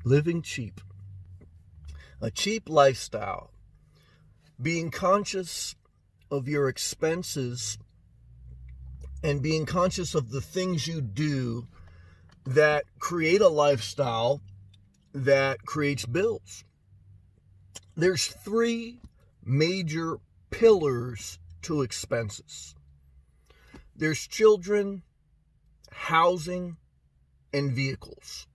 Living cheap. A cheap lifestyle. Being conscious of your expenses and being conscious of the things you do that create a lifestyle that creates bills. There's three major pillars to expenses. There's children, housing, and vehicles.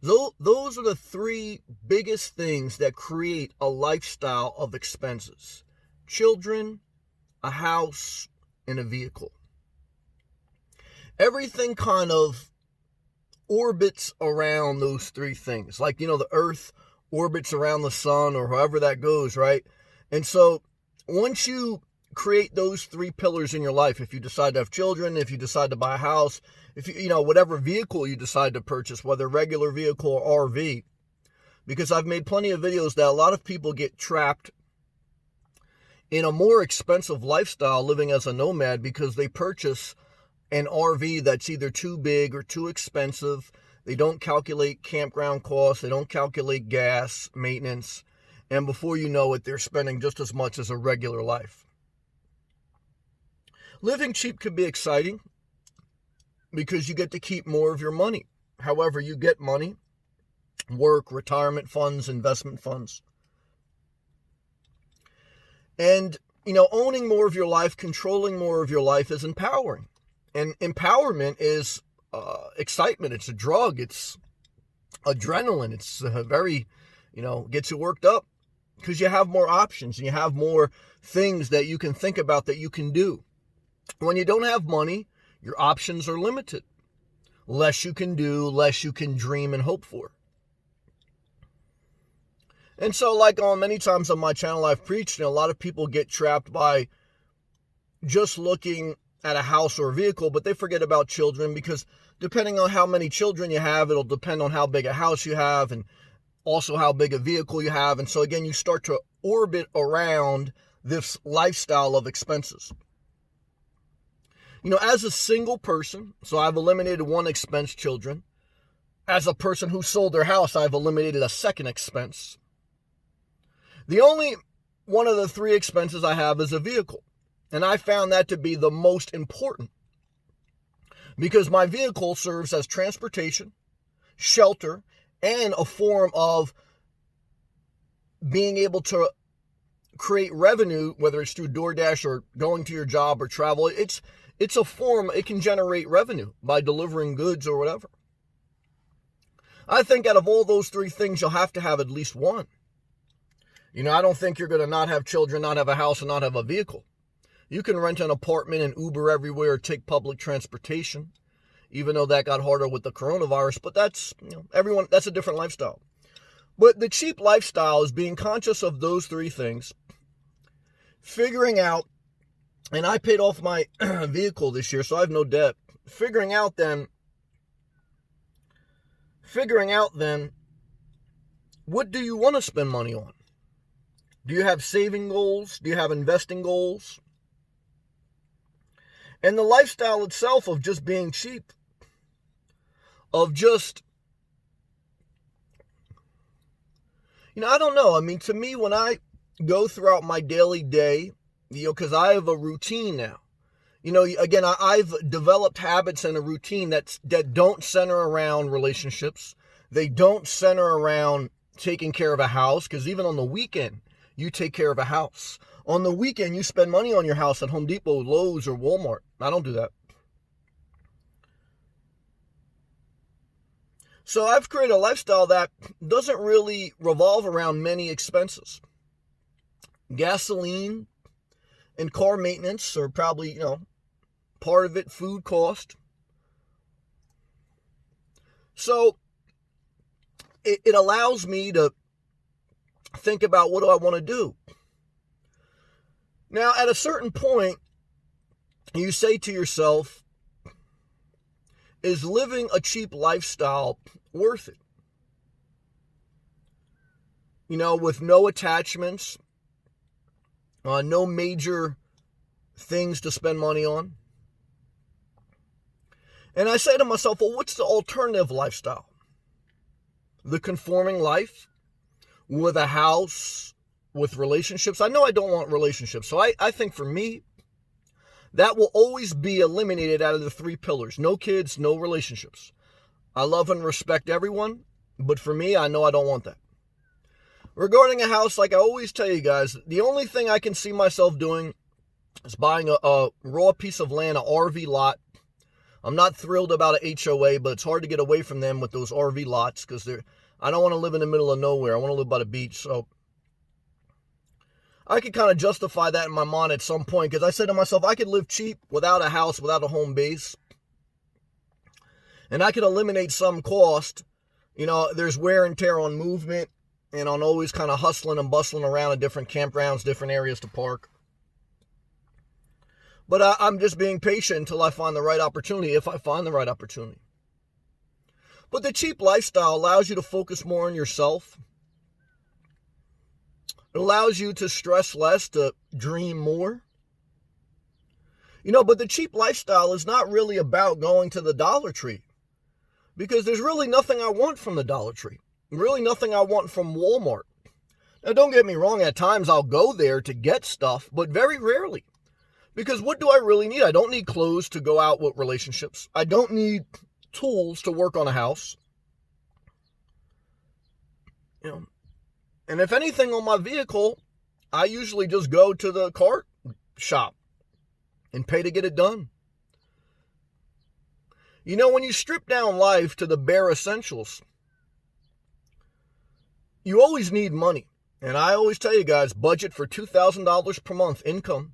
Those are the three biggest things that create a lifestyle of expenses. Children, a house, and a vehicle. Everything kind of orbits around those three things. Like, the earth orbits around the sun or however that goes, right? And so once you create those three pillars in your life, if you decide to have children, if you decide to buy a house, if whatever vehicle you decide to purchase, whether regular vehicle or RV, because I've made plenty of videos that a lot of people get trapped in a more expensive lifestyle living as a nomad because they purchase an RV that's either too big or too expensive. They don't calculate campground costs. They don't calculate gas, maintenance. And before you know it, they're spending just as much as a regular life. Living cheap can be exciting because you get to keep more of your money. However you get money, work, retirement funds, investment funds. And, owning more of your life, controlling more of your life is empowering. And empowerment is excitement. It's a drug. It's adrenaline. It's very, gets you worked up because you have more options and you have more things that you can think about that you can do. When you don't have money, your options are limited. Less you can do, less you can dream and hope for. And so, like on many times on my channel I've preached, a lot of people get trapped by just looking at a house or a vehicle, but they forget about children because depending on how many children you have, it'll depend on how big a house you have and also how big a vehicle you have. And so again, you start to orbit around this lifestyle of expenses. As a single person, so I've eliminated one expense, children. As a person who sold their house, I've eliminated a second expense. The only one of the three expenses I have is a vehicle. And I found that to be the most important because my vehicle serves as transportation, shelter, and a form of being able to create revenue, whether it's through DoorDash or going to your job or travel. It's a form, it can generate revenue by delivering goods or whatever. I think out of all those three things, you'll have to have at least one. I don't think you're going to not have children, not have a house, and not have a vehicle. You can rent an apartment and Uber everywhere or take public transportation, even though that got harder with the coronavirus. But that's, that's a different lifestyle. But the cheap lifestyle is being conscious of those three things, figuring out, and I paid off my vehicle this year, so I have no debt. Figuring out then, what do you want to spend money on? Do you have saving goals? Do you have investing goals? And the lifestyle itself of just being cheap, of just, I don't know. To me, when I go throughout my daily day, because I have a routine now. Again, I've developed habits and a routine that don't center around relationships. They don't center around taking care of a house, because even on the weekend, you take care of a house. On the weekend, you spend money on your house at Home Depot, Lowe's, or Walmart. I don't do that. So I've created a lifestyle that doesn't really revolve around many expenses. Gasoline and car maintenance are probably, part of it, food cost. So it allows me to think about, what do I want to do? Now, at a certain point, you say to yourself, is living a cheap lifestyle worth it? With no attachments, no major things to spend money on. And I say to myself, well, what's the alternative lifestyle? the conforming life with a house, with relationships. I know I don't want relationships. So I think for me, that will always be eliminated out of the 3 pillars. No kids, no relationships. I love and respect everyone, but for me, I know I don't want that. Regarding a house, like I always tell you guys, the only thing I can see myself doing is buying a raw piece of land, an RV lot. I'm not thrilled about an HOA, but it's hard to get away from them with those RV lots because I don't want to live in the middle of nowhere. I want to live by the beach. So I could kind of justify that in my mind at some point because I said to myself, I could live cheap without a house, without a home base. And I could eliminate some cost. There's wear and tear on movement and on always kind of hustling and bustling around in different campgrounds, different areas to park. But I'm just being patient until I find the right opportunity, if I find the right opportunity. But the cheap lifestyle allows you to focus more on yourself. It allows you to stress less, to dream more. But the cheap lifestyle is not really about going to the Dollar Tree. Because there's really nothing I want from the Dollar Tree. Really nothing I want from Walmart. Now, don't get me wrong. At times I'll go there to get stuff, but very rarely. Because what do I really need? I don't need clothes to go out with relationships. I don't need tools to work on a house. And if anything on my vehicle, I usually just go to the car shop and pay to get it done. When you strip down life to the bare essentials, you always need money. And I always tell you guys, budget for $2,000 per month income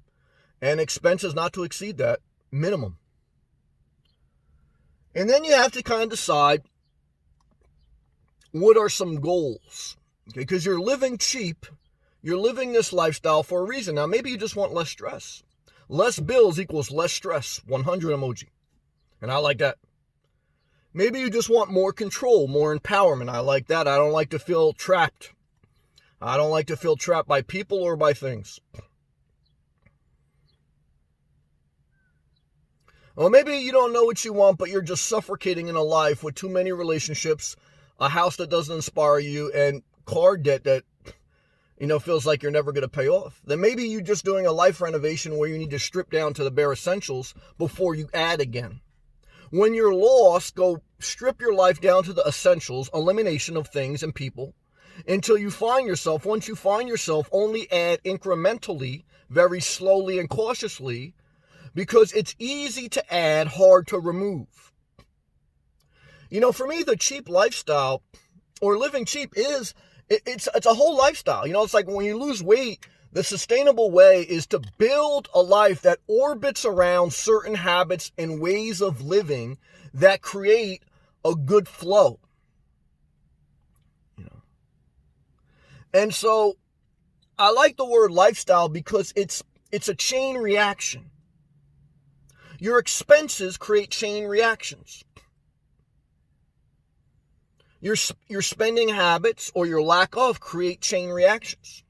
and expenses not to exceed that minimum. And then you have to kind of decide what are some goals. Okay, because you're living cheap, you're living this lifestyle for a reason. Now, maybe you just want less stress. Less bills equals less stress, 100 emoji. And I like that. Maybe you just want more control, more empowerment. I like that. I don't like to feel trapped. I don't like to feel trapped by people or by things. Well, maybe you don't know what you want, but you're just suffocating in a life with too many relationships, a house that doesn't inspire you, and car debt that, feels like you're never going to pay off. Then maybe you're just doing a life renovation where you need to strip down to the bare essentials before you add again. When you're lost, go strip your life down to the essentials, elimination of things and people, until you find yourself. Once you find yourself, only add incrementally, very slowly and cautiously, because it's easy to add, hard to remove. For me, the cheap lifestyle or living cheap it's a whole lifestyle. It's like when you lose weight, the sustainable way is to build a life that orbits around certain habits and ways of living that create a good flow. And so I like the word lifestyle because it's a chain reaction. Your expenses create chain reactions. Your spending habits or your lack of create chain reactions.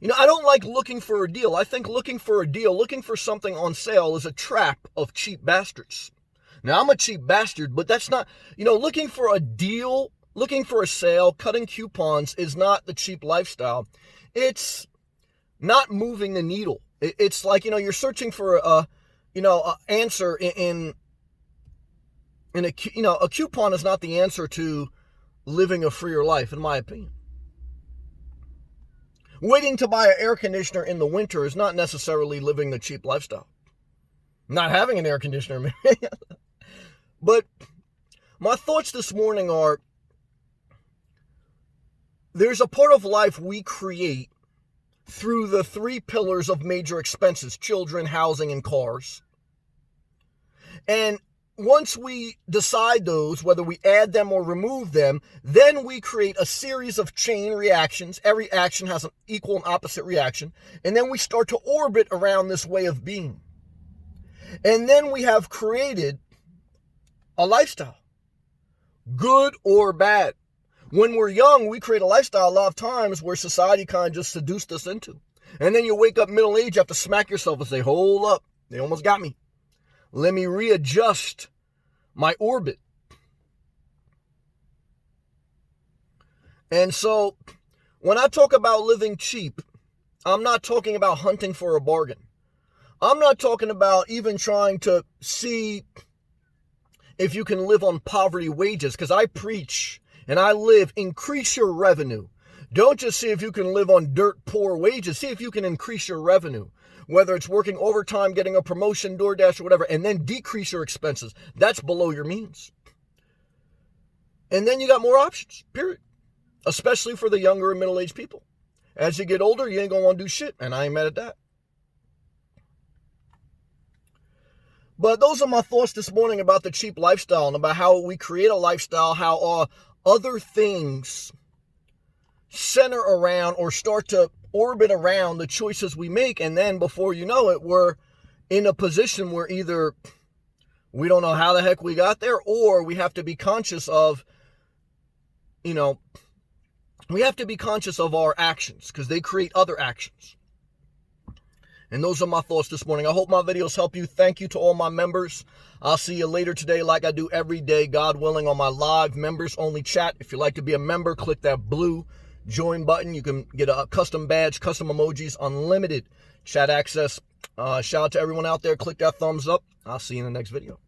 I don't like looking for a deal. I think looking for something on sale is a trap of cheap bastards. Now, I'm a cheap bastard, but that's not, looking for a deal, looking for a sale, cutting coupons is not the cheap lifestyle. It's not moving the needle. It's like, you're searching for a answer in a coupon is not the answer to living a freer life, in my opinion. Waiting to buy an air conditioner in the winter is not necessarily living the cheap lifestyle. Not having an air conditioner. But my thoughts this morning are, there's a part of life we create through the 3 pillars of major expenses: children, housing, and cars. And once we decide those, whether we add them or remove them, then we create a series of chain reactions. Every action has an equal and opposite reaction. And then we start to orbit around this way of being. And then we have created a lifestyle, good or bad. When we're young, we create a lifestyle a lot of times where society kind of just seduced us into. And then you wake up middle age, you have to smack yourself and say, hold up, they almost got me. Let me readjust my orbit. And so when I talk about living cheap, I'm not talking about hunting for a bargain. I'm not talking about even trying to see if you can live on poverty wages, because I preach and I live, increase your revenue. Don't just see if you can live on dirt poor wages. See if you can increase your revenue, whether it's working overtime, getting a promotion, DoorDash, or whatever, and then decrease your expenses. That's below your means. And then you got more options, period. Especially for the younger and middle-aged people. As you get older, you ain't going to want to do shit, and I ain't mad at that. But those are my thoughts this morning about the cheap lifestyle and about how we create a lifestyle, how other things center around or start to orbit around the choices we make. And then before you know it, we're in a position where either we don't know how the heck we got there, or we have to be conscious of, we have to be conscious of our actions because they create other actions. And those are my thoughts this morning. I hope my videos help you. Thank you to all my members. I'll see you later today like I do every day, God willing, on my live members only chat. If you'd like to be a member, click that blue join button. You can get a custom badge, custom emojis, unlimited chat access. Shout out to everyone out there. Click that thumbs up. I'll see you in the next video.